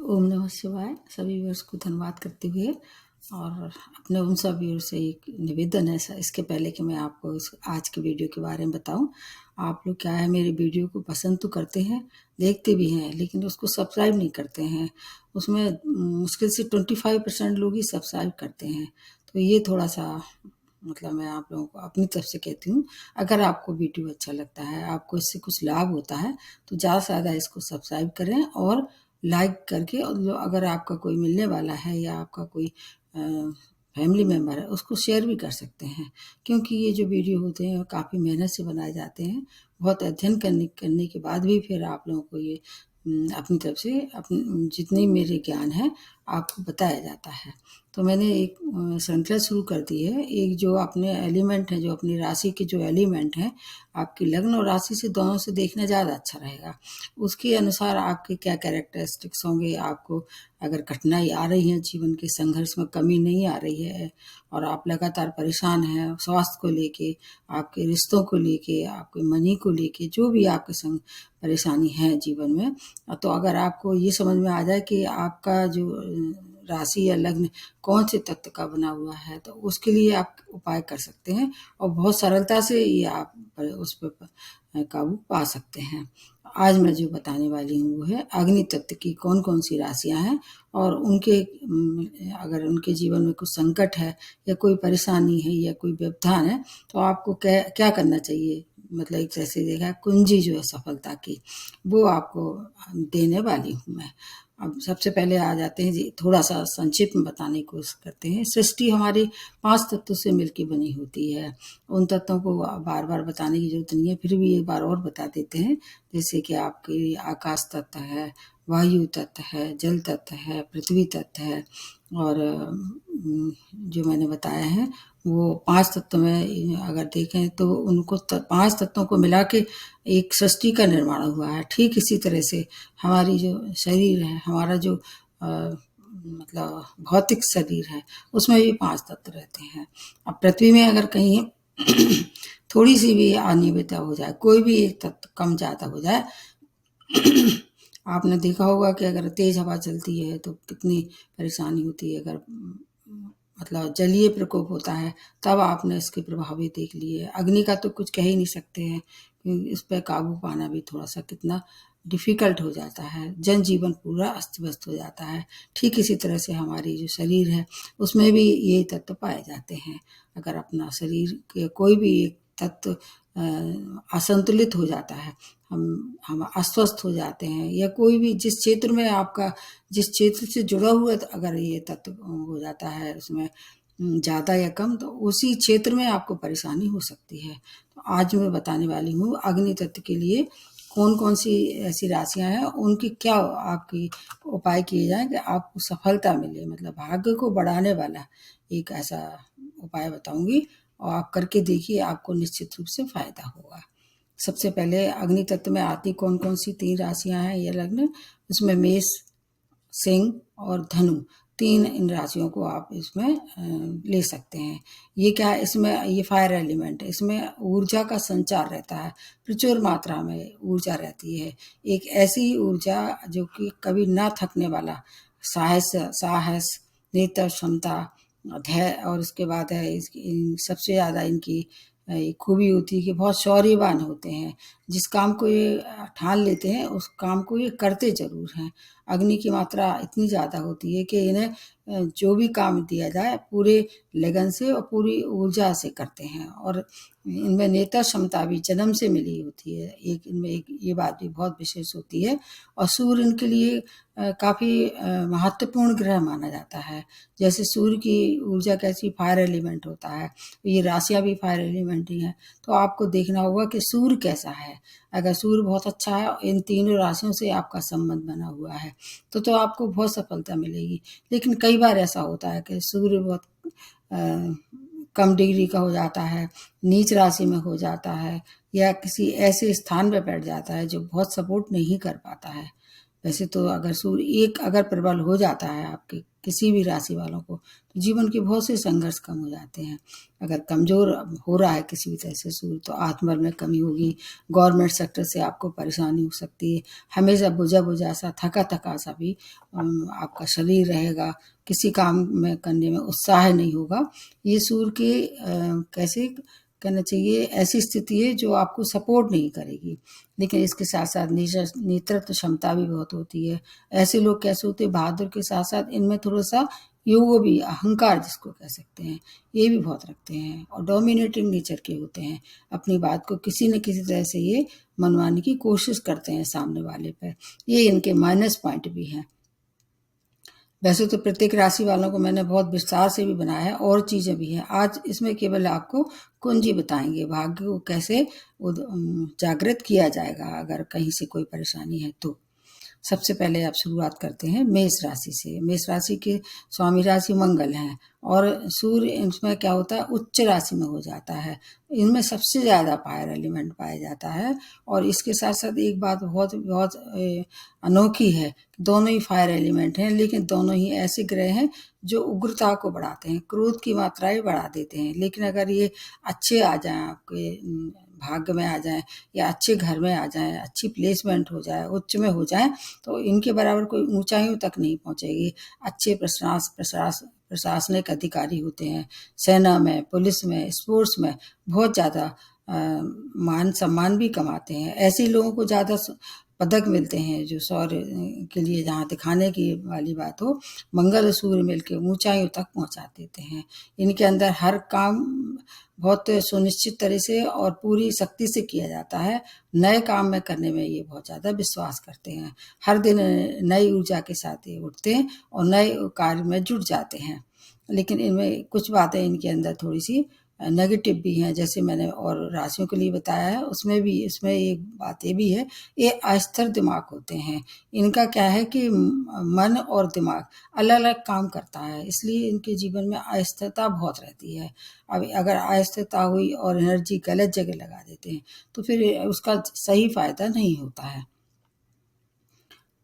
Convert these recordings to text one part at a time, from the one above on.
ओम नमः शिवाय। सभी व्यूअर्स को धन्यवाद करते हुए और अपने उन सब व्यूअर्स से एक निवेदन है इसके पहले कि मैं आपको आज के वीडियो के बारे में बताऊं। आप लोग क्या है, मेरे वीडियो को पसंद तो करते हैं, देखते भी हैं, लेकिन उसको सब्सक्राइब नहीं करते हैं। उसमें मुश्किल से 25% लोग ही सब्सक्राइब करते हैं। तो ये थोड़ा सा मैं आप लोगों को अपनी तरफ से कहती हूँ, अगर आपको वीडियो अच्छा लगता है, आपको इससे कुछ लाभ होता है, तो ज़्यादा से ज़्यादा इसको सब्सक्राइब करें और लाइक करके, और जो अगर आपका कोई मिलने वाला है या आपका कोई फैमिली मेम्बर है, उसको शेयर भी कर सकते हैं। क्योंकि ये जो वीडियो होते हैं काफ़ी मेहनत से बनाए जाते हैं, बहुत अध्ययन करने के बाद भी फिर आप लोगों को ये अपनी तरफ से अपनी जितनी मेरे ज्ञान है आपको बताया जाता है। तो मैंने एक श्रृंखला शुरू कर दी है। एक जो अपने एलिमेंट है, जो अपनी राशि के जो एलिमेंट हैं, आपकी लग्न और राशि से दोनों से देखना ज़्यादा अच्छा रहेगा। उसके अनुसार आपके क्या कैरेक्टरिस्टिक्स होंगे। आपको अगर कठिनाई आ रही है, जीवन के संघर्ष में कमी नहीं आ रही है और आप लगातार परेशान हैं स्वास्थ्य को लेके, आपके रिश्तों को लेके, आपके मनी को लेके, जो भी आपके संग परेशानी है जीवन में, तो अगर आपको ये समझ में आ जाए कि आपका जो राशि या लग्न कौन से तत्व का बना हुआ है, तो उसके लिए आप उपाय कर सकते हैं और बहुत सरलता से ये आप उस पर काबू पा सकते हैं। आज मैं जो बताने वाली हूँ वो है अग्नि तत्व की कौन कौन सी राशियाँ हैं और उनके अगर उनके जीवन में कुछ संकट है या कोई परेशानी है या कोई व्यवधान है, तो आपको क्या क्या करना चाहिए। मतलब एक जैसे देखा कुंजी जो है सफलता की, वो आपको देने वाली हूँ मैं। अब सबसे पहले आ जाते हैं जी, थोड़ा सा संक्षिप्त में बताने की कोशिश करते हैं। सृष्टि हमारी 5 तत्वों से मिलकर बनी होती है। उन तत्वों को बार बार बताने की जरूरत नहीं है, फिर भी एक बार और बता देते हैं। जैसे कि आपके आकाश तत्व है, वायु तत्व है, जल तत्व है, पृथ्वी तत्व है, और जो मैंने बताया है वो 5 तत्व में अगर देखें तो उनको 5 तत्वों को मिला के एक सृष्टि का निर्माण हुआ है। ठीक इसी तरह से हमारी जो शरीर है, हमारा जो भौतिक शरीर है, उसमें भी 5 तत्व रहते हैं। अब पृथ्वी में अगर कहीं थोड़ी सी भी अनियमितता हो जाए, कोई भी एक तत्व कम ज़्यादा हो जाए, आपने देखा होगा कि अगर तेज हवा चलती है तो कितनी परेशानी होती है। अगर जलीय प्रकोप होता है तब आपने इसके प्रभाव भी देख लिए। अग्नि का तो कुछ कह ही नहीं सकते हैं, क्योंकि इस पर काबू पाना भी थोड़ा सा कितना डिफ़िकल्ट हो जाता है। जनजीवन पूरा अस्त व्यस्त हो जाता है। ठीक इसी तरह से हमारी जो शरीर है उसमें भी ये तत्व पाए जाते हैं। अगर अपना शरीर के कोई भी एक तत्व असंतुलित हो जाता है, हम अस्वस्थ हो जाते हैं, या कोई भी जिस क्षेत्र में आपका जिस क्षेत्र से जुड़ा हुआ अगर ये तत्व हो जाता है उसमें ज़्यादा या कम, तो उसी क्षेत्र में आपको परेशानी हो सकती है। तो आज मैं बताने वाली हूँ अग्नि तत्व के लिए कौन कौन सी ऐसी राशियाँ हैं, उनकी क्या आपकी उपाय किए जाएं कि आपको सफलता मिले। भाग्य को बढ़ाने वाला एक ऐसा उपाय बताऊंगी और आप करके देखिए, आपको निश्चित रूप से फायदा होगा। सबसे पहले अग्नि तत्व में आती कौन कौन सी 3 राशियां हैं ये लग्न, उसमें मेष, सिंह और धनु, 3 इन राशियों को आप इसमें ले सकते हैं। ये क्या है, इसमें ये फायर एलिमेंट है, इसमें ऊर्जा का संचार रहता है, प्रचुर मात्रा में ऊर्जा रहती है। एक ऐसी ऊर्जा जो कि कभी ना थकने वाला, साहस, नेतृत्व क्षमता, धैर्य, और उसके बाद है सबसे ज़्यादा इनकी एक खूबी होती है कि बहुत शौर्यवान होते हैं। जिस काम को ये ठान लेते हैं उस काम को ये करते ज़रूर हैं। अग्नि की मात्रा इतनी ज़्यादा होती है कि इन्हें जो भी काम दिया जाए पूरे लगन से और पूरी ऊर्जा से करते हैं, और इनमें नेता क्षमता भी जन्म से मिली होती है। एक इनमें एक ये बात भी बहुत विशेष होती है। और सूर्य इनके लिए काफ़ी महत्वपूर्ण ग्रह माना जाता है। जैसे सूर्य की ऊर्जा कैसी फायर एलिमेंट होता है, ये राशियाँ भी फायर एलिमेंट ही हैं। तो आपको देखना होगा कि सूर्य कैसा है। अगर सूर्य बहुत अच्छा है, इन तीनों राशियों से आपका संबंध बना हुआ है, तो आपको बहुत सफलता मिलेगी। लेकिन कई बार ऐसा होता है कि सूर्य बहुत कम डिग्री का हो जाता है, नीच राशि में हो जाता है, या किसी ऐसे स्थान पर बैठ जाता है जो बहुत सपोर्ट नहीं कर पाता है। वैसे तो अगर सूर्य एक अगर प्रबल हो जाता है आपके किसी भी राशि वालों को, तो जीवन के बहुत से संघर्ष कम हो जाते हैं। अगर कमज़ोर हो रहा है किसी भी तरह से सूर्य, तो आत्मबल में कमी होगी, गवर्नमेंट सेक्टर से आपको परेशानी हो सकती है, हमेशा बुझा-बुझा सा, थका-थका सा भी आपका शरीर रहेगा, किसी काम में करने में उत्साह नहीं होगा। ये सूर्य के कैसे कहना चाहिए, ऐसी स्थिति है जो आपको सपोर्ट नहीं करेगी। लेकिन इसके साथ-साथ नेतृत्व क्षमता भी बहुत होती है। ऐसे लोग कैसे होते हैं, बहादुर के साथ-साथ इनमें थोड़ा-सा ईगो भी, अहंकार जिसको कह सकते हैं, ये भी बहुत रखते हैं और डोमिनेटिंग नेचर के होते हैं। अपनी बात को किसी न किसी तरह से ये मनवाने की कोशिश करते हैं सामने वाले पे। ये इनके माइनस पॉइंट भी हैं। वैसे तो प्रत्येक राशि वालों को मैंने बहुत विस्तार से भी बनाया है, और चीज़ें भी हैं। आज इसमें केवल आपको कुंजी बताएंगे, भाग्य को कैसे जागृत किया जाएगा अगर कहीं से कोई परेशानी है तो। सबसे पहले आप शुरुआत करते हैं मेष राशि से। मेष राशि के स्वामी राशि मंगल हैं और सूर्य इसमें क्या होता है, उच्च राशि में हो जाता है। इनमें सबसे ज़्यादा फायर एलिमेंट पाया जाता है और इसके साथ साथ एक बात बहुत बहुत अनोखी है, दोनों ही फायर एलिमेंट हैं, लेकिन दोनों ही ऐसे ग्रह हैं जो उग्रता को बढ़ाते हैं, क्रोध की मात्राएं बढ़ा देते हैं। लेकिन अगर ये अच्छे आ जाएं, आपके भाग्य में आ जाएं या अच्छे घर में आ जाएं, अच्छी प्लेसमेंट हो जाए, उच्च में हो जाएं, तो इनके बराबर कोई ऊंचाइयों तक नहीं पहुंचेगी। अच्छे प्रशासनिक अधिकारी होते हैं, सेना में, पुलिस में, स्पोर्ट्स में बहुत ज़्यादा मान सम्मान भी कमाते हैं। ऐसे लोगों को ज़्यादा पदक मिलते हैं जो शौर्य के लिए, जहाँ दिखाने की वाली बात हो, मंगल और सूर्य मिलकर ऊंचाइयों तक पहुंचा देते हैं। इनके अंदर हर काम बहुत सुनिश्चित तरह से और पूरी शक्ति से किया जाता है। नए काम में करने में ये बहुत ज़्यादा विश्वास करते हैं। हर दिन नई ऊर्जा के साथ ये उठते हैं और नए कार्य में जुट जाते हैं। लेकिन इनमें कुछ बातें इनके अंदर थोड़ी सी नेगेटिव भी हैं, जैसे मैंने और राशियों के लिए बताया है, उसमें भी इसमें एक बात ये भी है, ये अस्थिर दिमाग होते हैं। इनका क्या है कि मन और दिमाग अलग अलग काम करता है, इसलिए इनके जीवन में अस्थिरता बहुत रहती है। अब अगर अस्थिरता हुई और एनर्जी गलत जगह लगा देते हैं तो फिर उसका सही फायदा नहीं होता है।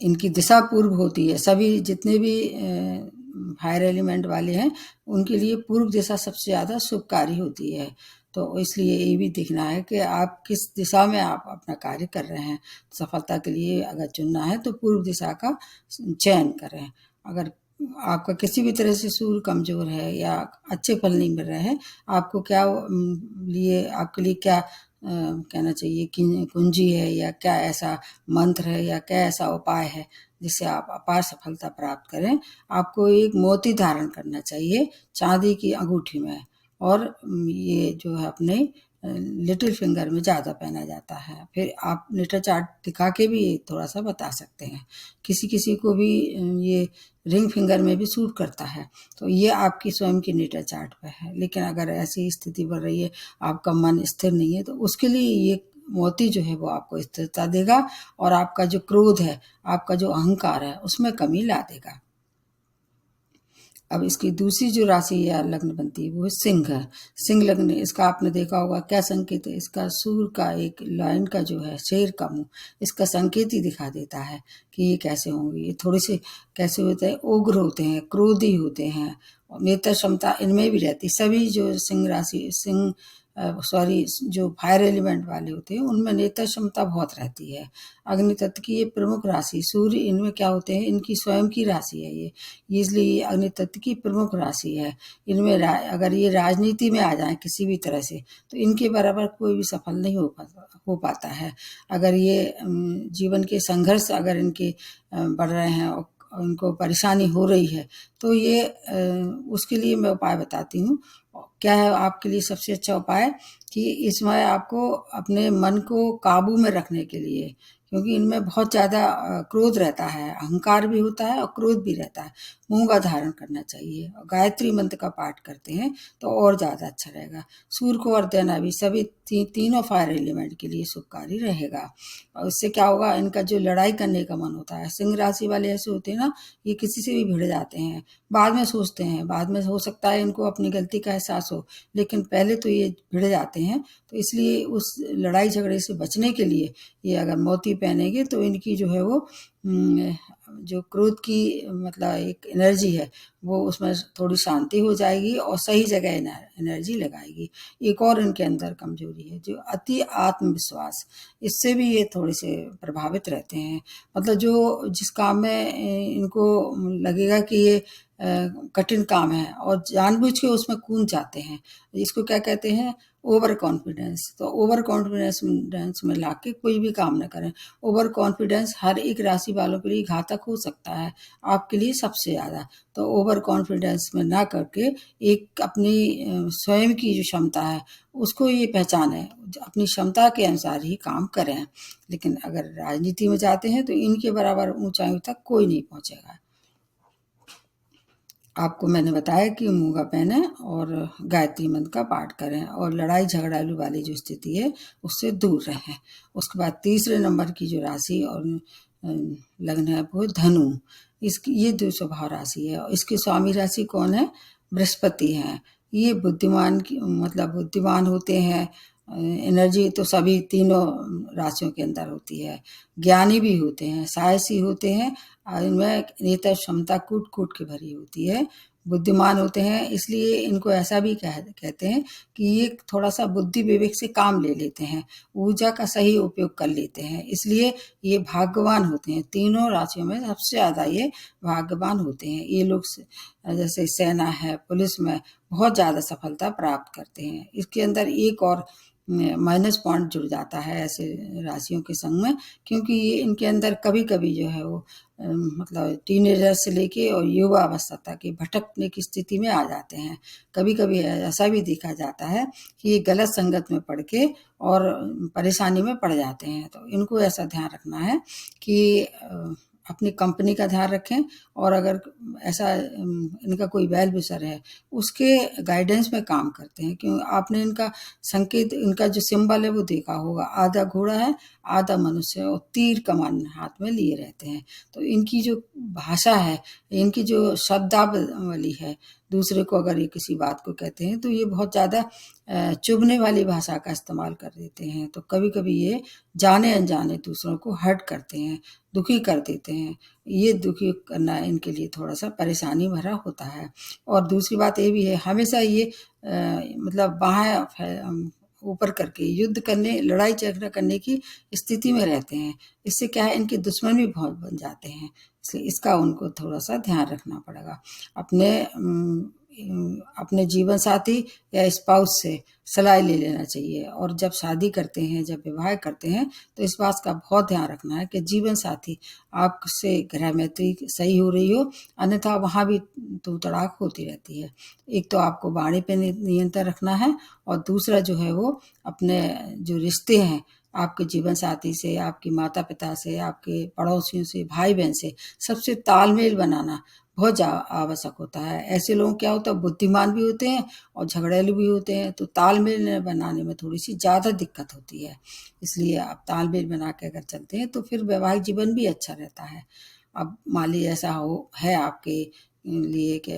इनकी दिशा पूर्व होती है। सभी जितने भी फायर एलिमेंट वाले हैं उनके लिए पूर्व दिशा सबसे ज़्यादा शुभकारी होती है। तो इसलिए ये भी देखना है कि आप किस दिशा में आप अपना कार्य कर रहे हैं। सफलता के लिए अगर चुनना है तो पूर्व दिशा का चयन करें। अगर आपका किसी भी तरह से सूर्य कमज़ोर है या अच्छे फल नहीं मिल रहे हैं, आपको क्या लिए आपके लिए क्या कहना चाहिए कि कुंजी है या क्या ऐसा मंत्र है या क्या ऐसा उपाय है जिससे आप अपार सफलता प्राप्त करें। आपको एक मोती धारण करना चाहिए चांदी की अंगूठी में, और ये जो है अपने लिटिल फिंगर में ज़्यादा पहना जाता है। फिर आप नेटर चार्ट दिखा के भी थोड़ा सा बता सकते हैं। किसी किसी को भी ये रिंग फिंगर में भी सूट करता है, तो ये आपकी स्वयं की नेटर चार्ट पे है। लेकिन अगर ऐसी स्थिति बन रही है, आपका मन स्थिर नहीं है, तो उसके लिए ये मोती जो है वो आपको स्थिरता देगा और आपका जो क्रोध है, आपका जो अहंकार है, उसमें कमी ला देगा। अब इसकी दूसरी जो राशि या लग्न बनती है वो है सिंह है। सिंह लग्न, इसका आपने देखा होगा क्या संकेत है, इसका सूर्य का एक लाइन का जो है शेर का मुंह, इसका संकेत ही दिखा देता है कि ये कैसे होंगे। ये थोड़े से कैसे होते हैं, उग्र होते हैं, क्रोधी होते हैं और नेतृत्व क्षमता इनमें भी रहती है। सभी जो सिंह राशि जो फायर एलिमेंट वाले होते हैं उनमें नेतृत्व क्षमता बहुत रहती है। अग्नि तत्व की ये प्रमुख राशि सूर्य, इनमें क्या होते हैं, इनकी स्वयं की राशि है ये, इसलिए ये अग्नि तत्व की प्रमुख राशि है। इनमें अगर ये राजनीति में आ जाए किसी भी तरह से, तो इनके बराबर कोई भी सफल नहीं हो पाता है। अगर ये जीवन के संघर्ष अगर इनके बढ़ रहे हैं और उनको परेशानी हो रही है, तो ये उसके लिए मैं उपाय बताती हूँ। क्या है आपके लिए सबसे अच्छा उपाय, कि इसमें आपको अपने मन को काबू में रखने के लिए, क्योंकि इनमें बहुत ज़्यादा क्रोध रहता है, अहंकार भी होता है और क्रोध भी रहता है, मूंगा धारण करना चाहिए और गायत्री मंत्र का पाठ करते हैं तो और ज़्यादा अच्छा रहेगा। सूर्य को अर्घ्य देना भी सभी तीनों फायर एलिमेंट के लिए शुभकारी रहेगा। और उससे क्या होगा, इनका जो लड़ाई करने का मन होता है, सिंह राशि वाले ऐसे होते हैं ना, ये किसी से भी भिड़ जाते हैं, बाद में सोचते हैं, बाद में हो सकता है इनको अपनी गलती का एहसास हो, लेकिन पहले तो ये भिड़ जाते हैं। तो इसलिए उस लड़ाई झगड़े से बचने के लिए ये अगर मोती पहनेंगे तो इनकी जो है वो जो क्रोध की मतलब एक एनर्जी है वो उसमें थोड़ी शांति हो जाएगी और सही जगह एनर्जी लगाएगी। एक और इनके अंदर कमजोरी है जो अति आत्मविश्वास, इससे भी ये थोड़े से प्रभावित रहते हैं। मतलब जो जिस काम में इनको लगेगा कि ये कठिन काम है और जानबूझ के उसमें कूद जाते हैं। इसको क्या कहते हैं, ओवर कॉन्फिडेंस। तो ओवर कॉन्फिडेंस में लाके कोई भी काम न करें। ओवर कॉन्फिडेंस हर एक राशि वालों के लिए घातक हो सकता है, आपके लिए सबसे ज़्यादा। तो ओवर कॉन्फिडेंस में ना करके एक अपनी स्वयं की जो क्षमता है उसको ये पहचानें, अपनी क्षमता के अनुसार ही काम करें। लेकिन अगर राजनीति में जाते हैं तो इनके बराबर ऊंचाइयों तक कोई नहीं पहुंचेगा। आपको मैंने बताया कि मूंगा पहने और गायत्री मंत्र का पाठ करें और लड़ाई झगड़ालू वाली जो स्थिति है उससे दूर रहें। उसके बाद तीसरे नंबर की जो राशि और लग्न है वो धनु। इसकी ये दो स्वभाव राशि है और इसकी स्वामी राशि कौन है, बृहस्पति हैं। ये बुद्धिमान की मतलब बुद्धिमान होते हैं। एनर्जी तो सभी तीनों राशियों के अंदर होती है। ज्ञानी भी होते हैं, साहसी होते हैं और इनमें नेतृत्व क्षमता कूट कूट के भरी होती है। बुद्धिमान होते हैं, इसलिए इनको ऐसा भी कहते हैं कि ये थोड़ा सा बुद्धि विवेक से काम ले लेते हैं, ऊर्जा का सही उपयोग कर लेते हैं, इसलिए ये भाग्यवान होते हैं। तीनों राशियों में सबसे ज़्यादा ये भाग्यवान होते हैं। ये लोग जैसे सेना है, पुलिस में बहुत ज़्यादा सफलता प्राप्त करते हैं। इसके अंदर एक और माइनस पॉइंट जुड़ जाता है ऐसे राशियों के संग में, क्योंकि ये इनके अंदर कभी कभी जो है वो मतलब टीनेजर से लेके और युवा अवस्था तक ये भटकने की स्थिति में आ जाते हैं। कभी कभी ऐसा भी देखा जाता है कि ये गलत संगत में पड़ के और परेशानी में पड़ जाते हैं। तो इनको ऐसा ध्यान रखना है कि अपनी कंपनी का ध्यान रखें और अगर ऐसा इनका कोई वेल विशर है उसके गाइडेंस में काम करते हैं। क्यों, आपने इनका संकेत, इनका जो सिंबल है वो देखा होगा, आधा घोड़ा है आधा मनुष्य है और तीर कमान हाथ में लिए रहते हैं। तो इनकी जो भाषा है, इनकी जो शब्दावली है, दूसरे को अगर ये किसी बात को कहते हैं तो ये बहुत ज़्यादा चुभने वाली भाषा का इस्तेमाल कर देते हैं। तो कभी कभी ये जाने अनजाने दूसरों को हर्ट करते हैं, दुखी कर देते हैं। ये दुखी करना इनके लिए थोड़ा सा परेशानी भरा होता है। और दूसरी बात ये भी है, हमेशा ये मतलब बाहें ऊपर करके युद्ध करने, लड़ाई झगड़ा करने की स्थिति में रहते हैं। इससे क्या है, इनके दुश्मन भी बहुत बन जाते हैं, इसलिए इसका उनको थोड़ा सा ध्यान रखना पड़ेगा। अपने जीवन साथी या स्पाउस से सलाह ले लेना चाहिए। और जब शादी करते हैं, जब विवाह करते हैं तो इस बात का बहुत ध्यान रखना है कि जीवन साथी आपसे ग्रह मैत्री सही हो रही हो, अन्यथा वहाँ भी तू तड़ाक होती रहती है। एक तो आपको वाणी पे नियंत्रण रखना है और दूसरा जो है वो अपने जो रिश्ते हैं आपके जीवन साथी से, आपके माता पिता से, आपके पड़ोसियों से, भाई बहन से, सबसे तालमेल बनाना बहुत आवश्यक होता है। ऐसे लोग क्या होता है, बुद्धिमान भी होते हैं और झगड़ेलू भी होते हैं, तो तालमेल बनाने में थोड़ी सी ज़्यादा दिक्कत होती है। इसलिए आप तालमेल बना के अगर चलते हैं तो फिर वैवाहिक जीवन भी अच्छा रहता है। अब मान लीजिए ऐसा हो है आपके लिए कि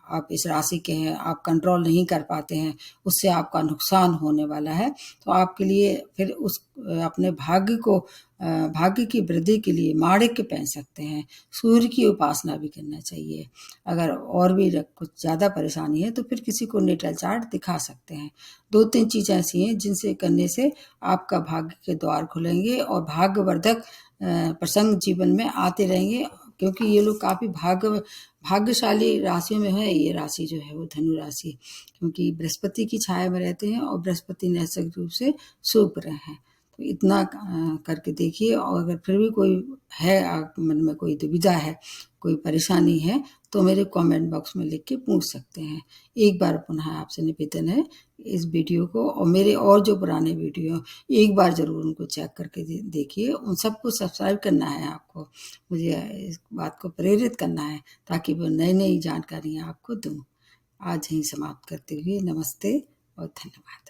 आप इस राशि के हैं, आप कंट्रोल नहीं कर पाते हैं, उससे आपका नुकसान होने वाला है, तो आपके लिए फिर उस अपने भाग्य की वृद्धि के लिए माणिक्य पहन सकते हैं। सूर्य की उपासना भी करना चाहिए। अगर और भी कुछ ज़्यादा परेशानी है तो फिर किसी को नेटल चार्ट दिखा सकते हैं। 2-3 चीज़ें ऐसी हैं जिनसे करने से आपका भाग्य के द्वार खुलेंगे और भाग्यवर्धक प्रसंग जीवन में आते रहेंगे। क्योंकि ये लोग काफ़ी भाग्यशाली राशियों में है ये राशि जो है वो धनु राशि, क्योंकि बृहस्पति की छाया में रहते हैं और बृहस्पति नैसर्गिक रूप से शुभ ग्रह हैं। तो इतना करके देखिए। और अगर फिर भी कोई है मन में कोई दुविधा है, कोई परेशानी है, तो मेरे कमेंट बॉक्स में लिख के पूछ सकते हैं। एक बार पुनः आपसे निवेदन है, इस वीडियो को और मेरे और जो पुराने वीडियो एक बार ज़रूर उनको चेक करके देखिए। उन सबको सब्सक्राइब करना है आपको, मुझे इस बात को प्रेरित करना है ताकि वो नई नई जानकारियाँ आपको दूँ। आज यहीं समाप्त करते हुए नमस्ते और धन्यवाद।